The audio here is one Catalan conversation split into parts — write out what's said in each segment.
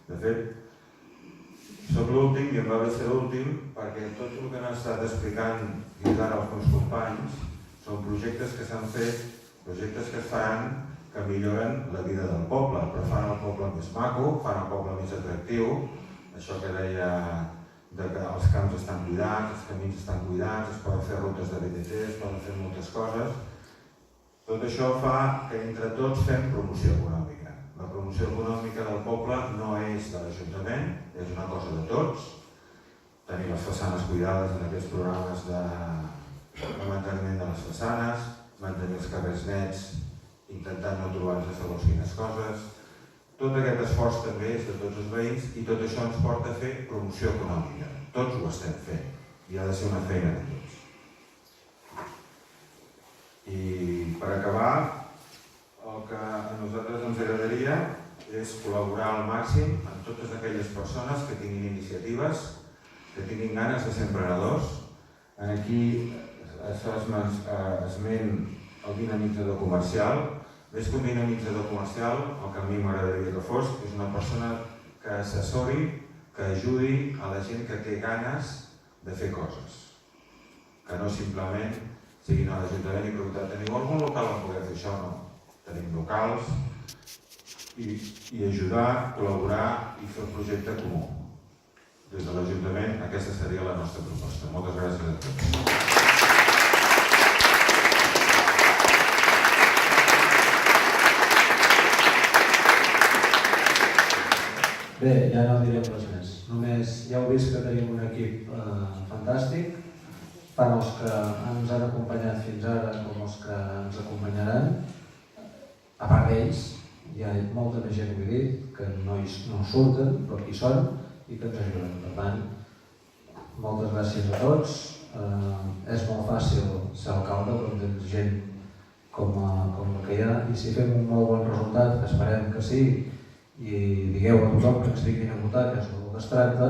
De fet, soc l'últim i em va bé ser l'últim perquè tot el que han estat explicant fins ara els meus companys són projectes que s'han fet, projectes que es faran que milloren la vida del poble, però fan el poble més maco, fan el poble més atractiu. Això que deia que els camps estan cuidats, els camins estan cuidats, es poden fer rutes de BTT, es poden fer moltes coses. Tot això fa que entre tots fem promoció econòmica. La promoció econòmica del poble no és de l'Ajuntament, és una cosa de tots. Tenir les façanes cuidades en aquests programes de manteniment de les façanes, mantenir els carrers nets, intentant no trobar-nos segons quines coses. Tot aquest esforç també és de tots els veïns i tot això ens porta a fer promoció econòmica. Tots ho estem fent i ha de ser una feina de tots. I per acabar, el que a nosaltres ens agradaria és col·laborar al màxim amb totes aquelles persones que tinguin iniciatives, que tinguin ganes de ser emprenedors. Aquí es fa esment el dinamitzador comercial. Més que un dinamitzador comercial, el que a mi m'agradaria que fos és una persona que assessori, que ajudi a la gent que té ganes de fer coses. Que no simplement siguin a l'Ajuntament i preguntar, teniu algun local on poder fer això? No. Tenim locals i ajudar, col·laborar i fer un projecte comú. Des de l'Ajuntament aquesta seria la nostra proposta. Moltes gràcies a tots. Bé, ja no direm res més. Només ja heu vist que tenim un equip fantàstic, tant els que ens han acompanyat fins ara com els que ens acompanyaran. A part d'ells, hi ha molta més gent, vull dir, que no surten, però que hi són i que ens ajuden. Per tant, moltes gràcies a tots. És molt fàcil ser alcalde quan tens gent com la que hi ha, i si fem un molt bon resultat, que esperem que sí, i digueu a tothom que ens vinguin a votar, que és el que es tracta,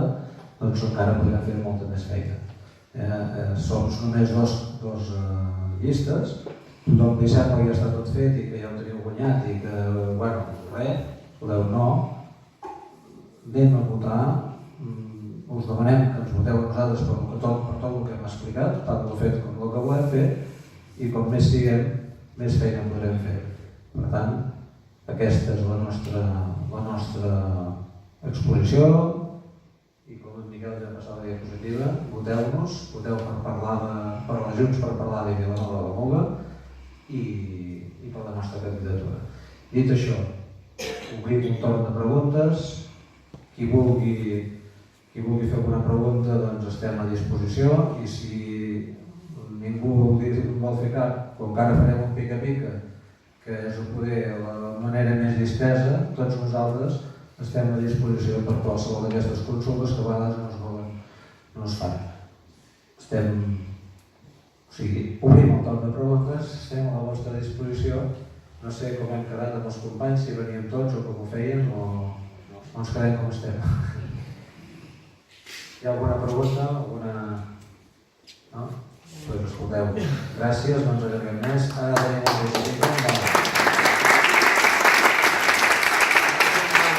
doncs encara podrem fer molta més feina. Som només dos llistes, tothom li sembla que ja està tot fet i que ja ho teniu guanyat i que, bueno, res, podeu no, anem a votar, us demanem que ens voteu a nosaltres per tot el que hem explicat, tant el fet com el que volem fer, i com més siguem, més feina podrem fer. Per tant, aquesta és la nostra exposició, i com en Miquel ja ha passat la diapositiva, voteu-nos, voteu per la Junts per parlar de Vilanova de la Muga i per la nostra candidatura. Dit això, obrim un torn de preguntes. Qui vulgui fer alguna pregunta, doncs estem a disposició, i si ningú vol fer cap, com que ara farem un pica-pica, que és poder la manera més distesa, tots nosaltres estem a disposició per qualsevol d'aquestes consultes que a vegades no es fan. Obrim el torn de preguntes, estem a la vostra disposició. No sé com hem quedat amb els companys, si veníem tots o com ho feien, o ens quedem com estem. Hi ha alguna pregunta? No? Doncs escolteu, gràcies, no ens allarguem més. Ara tenim un